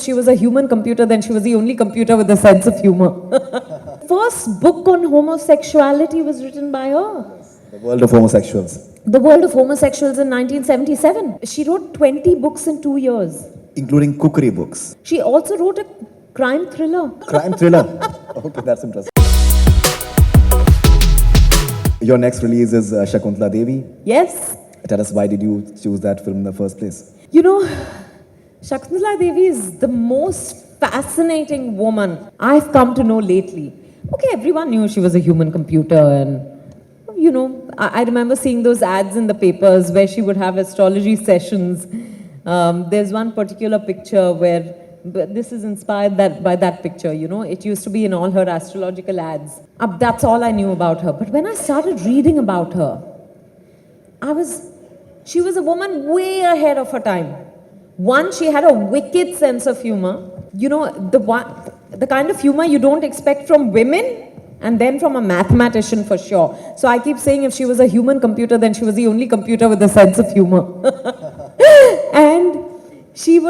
she was a human computer, then she was the only computer with a sense of humor. First book on homosexuality was written by her. The World of Homosexuals. The World of Homosexuals in 1977. She wrote 20 books in 2 years. Including cookery books. She also wrote a crime thriller. Crime thriller. Okay, that's interesting. Your next release is Shakuntala Devi. Yes. Tell us, why did you choose that film in the first place? You know, Shakuntala Devi is the most fascinating woman I've come to know lately. Okay, everyone knew she was a human computer, and you know, I remember seeing those ads in the papers where she would have astrology sessions. There's one particular picture where, this is inspired by that picture, you know, it used to be in all her astrological ads. That's all I knew about her. But when I started reading about her, she was a woman way ahead of her time. One, she had a wicked sense of humor. You know, the kind of humor you don't expect from women, and then from a mathematician for sure. So I keep saying if she was a human computer, then she was the only computer with a sense of humor. And she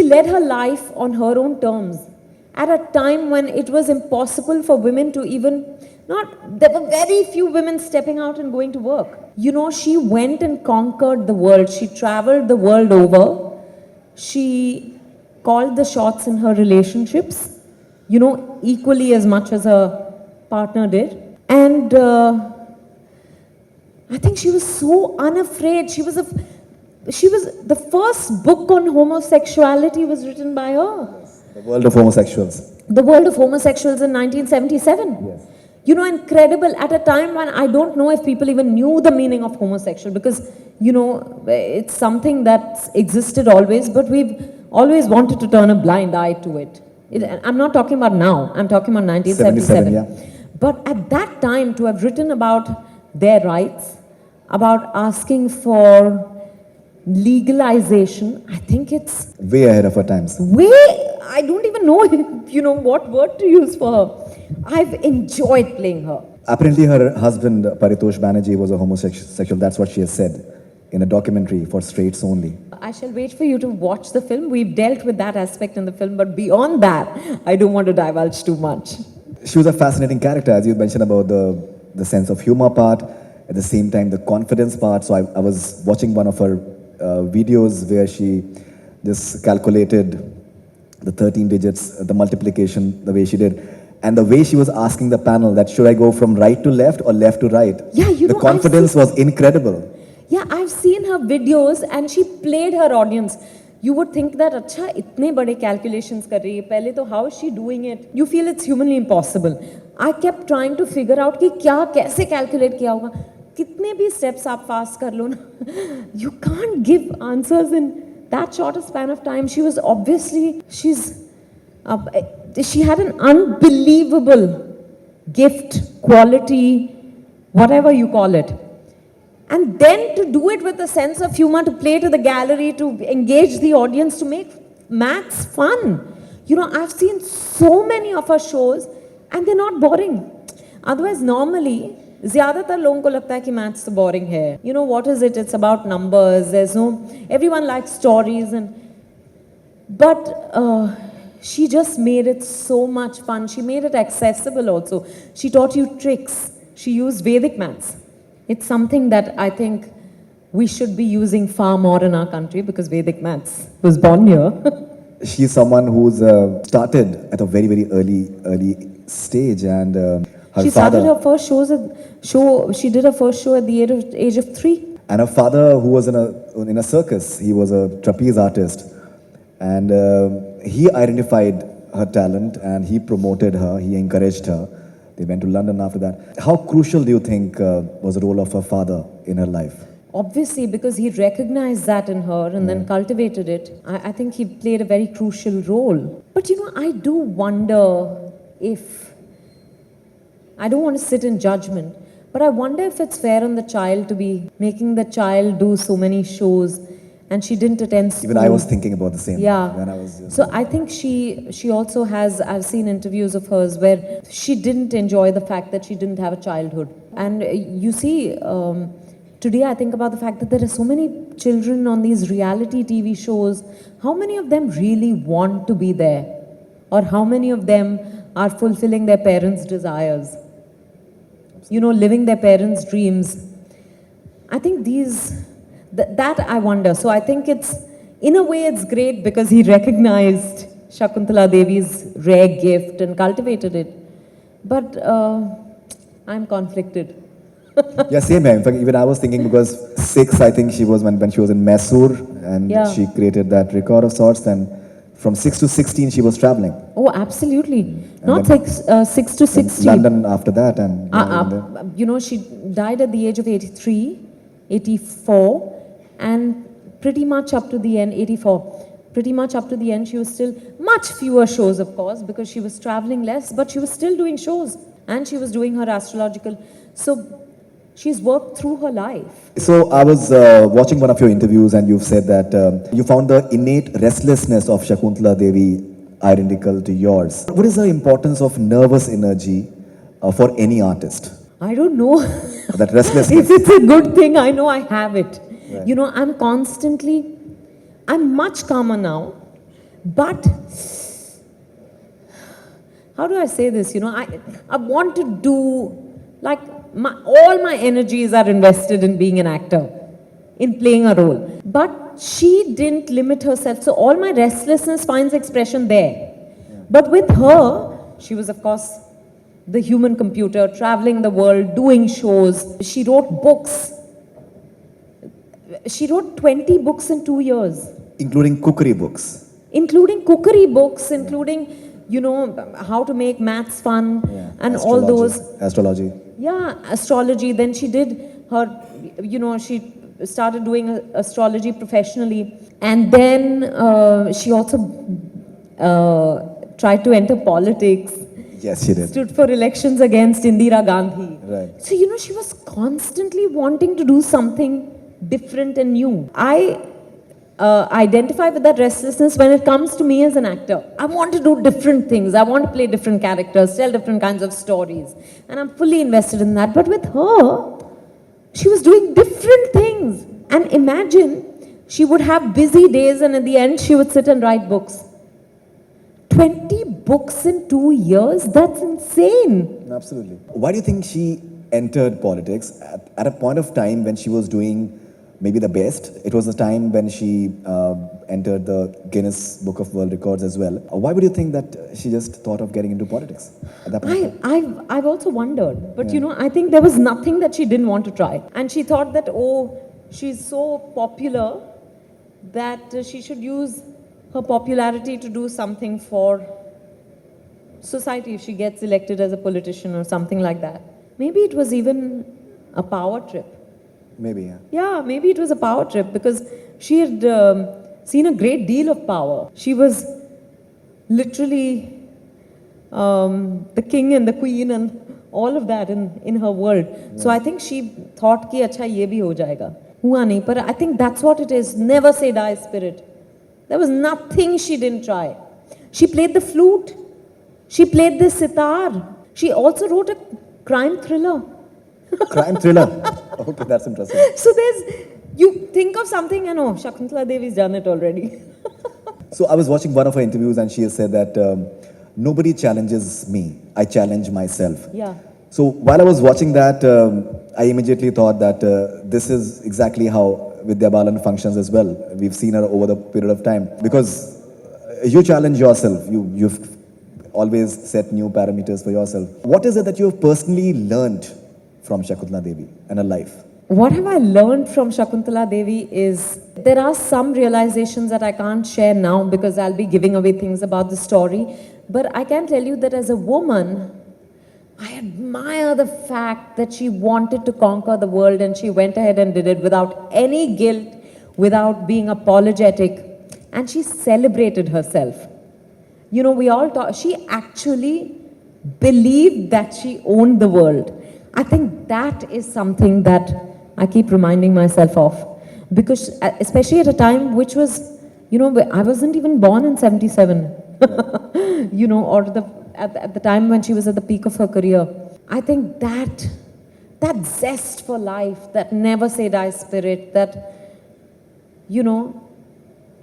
led her life on her own terms at a time when it was impossible for women to there were very few women stepping out and going to work. You know, she went and conquered the world. She traveled the world over. She called the shots in her relationships, you know, equally as much as her partner did. And I think she was so unafraid. She was the first book on homosexuality was written by her. The World of Homosexuals. The World of Homosexuals in 1977. Yes. You know, incredible, at a time when I don't know if people even knew the meaning of homosexual, because, you know, it's something that's existed always, but we've always wanted to turn a blind eye to it. I'm not talking about now, I'm talking about 1977. Yeah. But at that time, to have written about their rights, about asking for legalization, I think it's way ahead of her times. I don't even know, you know, what word to use for her. I've enjoyed playing her. Apparently her husband, Paritosh Banerjee, was a homosexual. That's what she has said in a documentary for straights only. I shall wait for you to watch the film. We've dealt with that aspect in the film, but beyond that, I don't want to divulge too much. She was a fascinating character, as you mentioned about the sense of humor part, at the same time the confidence part. So I was watching one of her videos where she just calculated the 13 digits, the multiplication, the way she did. And the way she was asking the panel that should I go from right to left or left to right? Yeah, you know, the confidence was incredible. Yeah, I've seen her videos and she played her audience. You would think that, acha, itne bade calculations kar rahi hai. Pehle to how is she doing it? You feel it's humanly impossible. I kept trying to figure out ki kya, kaise calculate kiya hoga. Kitne bhi steps aap fast kar lo na. You can't give answers in that short a span of time. She was obviously, she had an unbelievable gift, quality, whatever you call it. And then to do it with a sense of humor, to play to the gallery, to engage the audience, to make maths fun. You know, I've seen so many of her shows and they're not boring. Otherwise, normally, ज़्यादातर लोगों को लगता है कि maths so boring है. You know, what is it? It's about numbers. Everyone likes stories, but she just made it so much fun. She made it accessible also. She taught you tricks. She used Vedic maths. It's something that I think we should be using far more in our country because Vedic maths was born here. She's someone who's started at a very, very early stage, and she started her first she did her first show at the age of 3. And her father, who was in a circus, he was a trapeze artist, and he identified her talent and he promoted her, he encouraged her. They went to London after that. How crucial do you think was the role of her father in her life? Obviously, because he recognized that in her and then cultivated it. I think he played a very crucial role. But you know, I do wonder if, I don't want to sit in judgment, but I wonder if it's fair on the child to be making the child do so many shows and she didn't attend school. Even I was thinking about the same. Yeah. When I was so I think she also has, I've seen interviews of hers where she didn't enjoy the fact that she didn't have a childhood. And you see, today I think about the fact that there are so many children on these reality TV shows. How many of them really want to be there? Or how many of them are fulfilling their parents' desires? You know, living their parents' dreams. I think that I wonder. So I think in a way it's great because he recognized Shakuntala Devi's rare gift and cultivated it. But I'm conflicted. Yeah, same here. In fact, even I was thinking because 6, I think she was when she was in Mysore and Yeah. she created that record of sorts. And from 6 to 16, she was traveling. Oh, absolutely. Not then- 6 to 60. London after that, and even there. You know, she died at the age of 83, 84, and pretty much up to the end, 84. Pretty much up to the end, she was still much fewer shows, of course, because she was traveling less, but she was still doing shows and she was doing her astrological. So she's worked through her life. So I was watching one of your interviews, and you've said that you found the innate restlessness of Shakuntala Devi identical to yours. What is the importance of nervous energy for any artist? I don't know That restlessness. if it's a good thing. I know I have it. Right. You know, I'm much calmer now, but how do I say this? You know, I want to do, like, all my energies are invested in being an actor, in playing a role. But she didn't limit herself, so all my restlessness finds expression there. But with her, she was, of course, the human computer, traveling the world, doing shows. She wrote books. She wrote 20 books in 2 years. Including cookery books. Including cookery books, including, you know, how to make maths fun and all those. Astrology. Yeah, astrology. Then she did her, you know, she started doing astrology professionally. And then she also tried to enter politics, Yes, she did. stood for elections against Indira Gandhi. Right. So, you know, she was constantly wanting to do something different and new. I identify with that restlessness when it comes to me as an actor. I want to do different things. I want to play different characters, tell different kinds of stories. And I'm fully invested in that. But with her, she was doing different things. And imagine, she would have busy days and at the end she would sit and write books. 20 books in 2 years? That's insane. Absolutely. Why do you think she entered politics at a point of time when she was doing maybe the best? It was the time when she entered the Guinness Book of World Records as well. Why would you think that she just thought of getting into politics at that point? I've also wondered, but you know, I think there was nothing that she didn't want to try. And she thought that, oh, she's so popular that she should use her popularity to do something for society if she gets elected as a politician or something like that. Maybe it was even a power trip. Maybe, yeah. Yeah, maybe it was a power trip because she had seen a great deal of power. She was literally the king and the queen and all of that in her world. Yeah. So I think she thought ki acha ye bhi ho jayega. Hua nahi, but I think that's what it is. Never say die spirit. There was nothing she didn't try. She played the flute. She played the sitar. She also wrote a crime thriller. Crime thriller. Okay, that's interesting. So you think of something and oh, Shakuntala Devi's done it already. So I was watching one of her interviews and she has said that nobody challenges me. I challenge myself. Yeah. So while I was watching that, I immediately thought that this is exactly how Vidya Balan functions as well. We've seen her over the period of time because you challenge yourself. You've always set new parameters for yourself. What is it that you have personally learned from Shakuntala Devi and her life? What have I learned from Shakuntala Devi is there are some realizations that I can't share now because I'll be giving away things about the story. But I can tell you that as a woman, I admire the fact that she wanted to conquer the world and she went ahead and did it without any guilt, without being apologetic. And she celebrated herself. You know, we all thought she actually believed that she owned the world. I think that is something that I keep reminding myself of. Because especially at a time which was, you know, I wasn't even born in 77. You know, or at the time when she was at the peak of her career. I think that that zest for life, that never say die spirit, that, you know,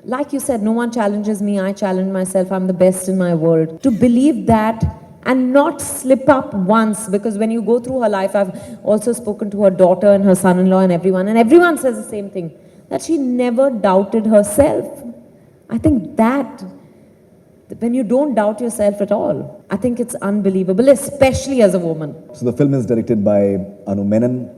like you said, no one challenges me, I challenge myself, I'm the best in my world. To believe that and not slip up once, because when you go through her life, I've also spoken to her daughter and her son-in-law and everyone says the same thing, that she never doubted herself. I think that, when you don't doubt yourself at all, I think it's unbelievable, especially as a woman. So the film is directed by Anu Menon.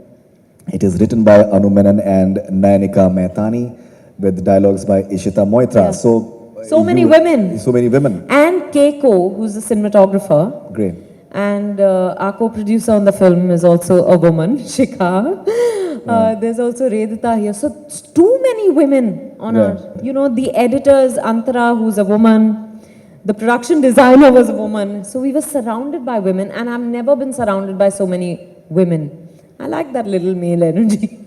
It is written by Anu Menon and Nayanika Mehtani, with dialogues by Ishita Moitra. Yeah. So many women. So many women. And Keiko, who's the cinematographer. Great. And our co-producer on the film is also a woman, Shikha. There's also Redita here. So too many women on our, you know, the editor is Antara, who's a woman. The production designer was a woman. So we were surrounded by women, and I've never been surrounded by so many women. I like that little male energy.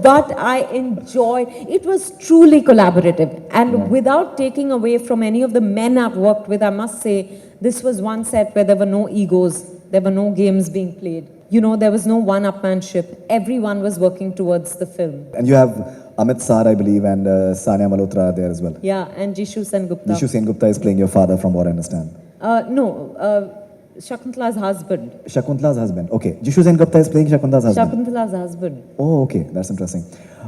But I enjoyed, it was truly collaborative. And without taking away from any of the men I've worked with, I must say, this was one set where there were no egos, there were no games being played. You know, there was no one-upmanship. Everyone was working towards the film. And you have Amit Sar, I believe, and Sania Malhotra there as well. Yeah, and Jishu Sengupta. Jishu Sengupta is playing your father, from what I understand. Shakuntala's husband. Shakuntala's husband. Okay. Jishu Sengupta is playing Shakuntala's husband. Shakuntala's husband. Oh, okay. That's interesting.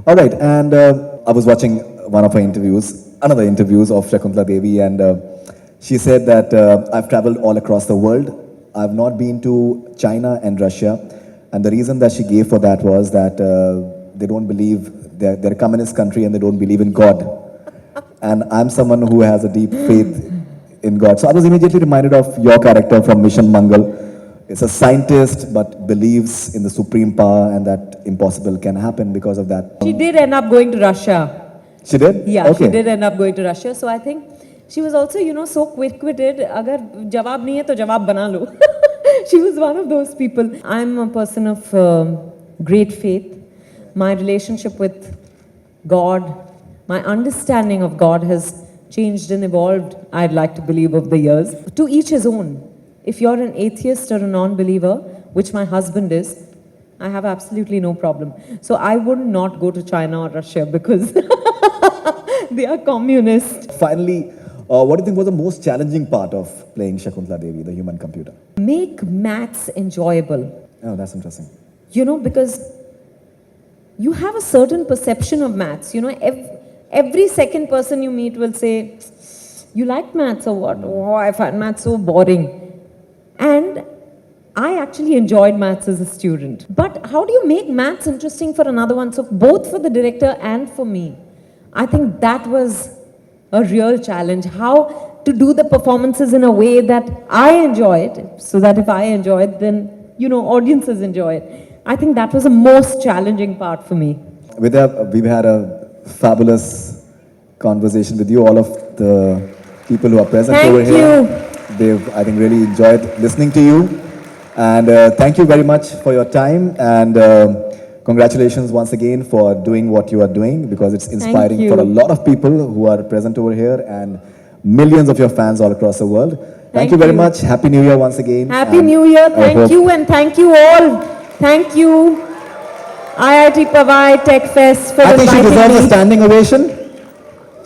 All right. And I was watching one of her interviews, another interviews of Shakuntala Devi, and she said that I've traveled all across the world. I've not been to China and Russia. And the reason that she gave for that was that they don't believe, they're a communist country and they don't believe in God. And I'm someone who has a deep faith in God. So I was immediately reminded of your character from Mission Mangal. It's a scientist but believes in the supreme power and that impossible can happen because of that. She did end up going to Russia. She did? Yeah, Okay. she did end up going to Russia. So I think she was also, you know, so quick-witted. Agar jawab nahi hai to jawab bana lo. She was one of those people. I'm a person of great faith. My relationship with God, my understanding of God has changed and evolved, I'd like to believe, over the years. To each his own. If you're an atheist or a non-believer, which my husband is, I have absolutely no problem. So I would not go to China or Russia because they are communist. Finally, what do you think was the most challenging part of playing Shakuntala Devi, the human computer? Make maths enjoyable. Oh, that's interesting. You know, because you have a certain perception of maths. You know, every second person you meet will say, you like maths or what? Oh, I find maths so boring. And I actually enjoyed maths as a student. But how do you make maths interesting for another one? So both for the director and for me, I think that was a real challenge. How to do the performances in a way that I enjoy it, so that if I enjoy it, then, you know, audiences enjoy it. I think that was the most challenging part for me. Vidya, we've had a fabulous conversation with you. All of the people who are present over here, they've, I think, really enjoyed listening to you. And thank you very much for your time. And congratulations once again for doing what you are doing, because it's inspiring for a lot of people who are present over here and millions of your fans all across the world. Thank you very much. Happy New Year once again. Happy New Year. Thank you, and thank you all. Thank you, IIT Powai Tech Fest, for inviting me. I think she deserves a standing ovation.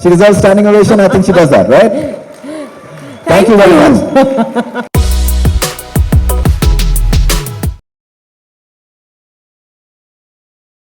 She deserves standing ovation. I think she does that, right? Thank you very much.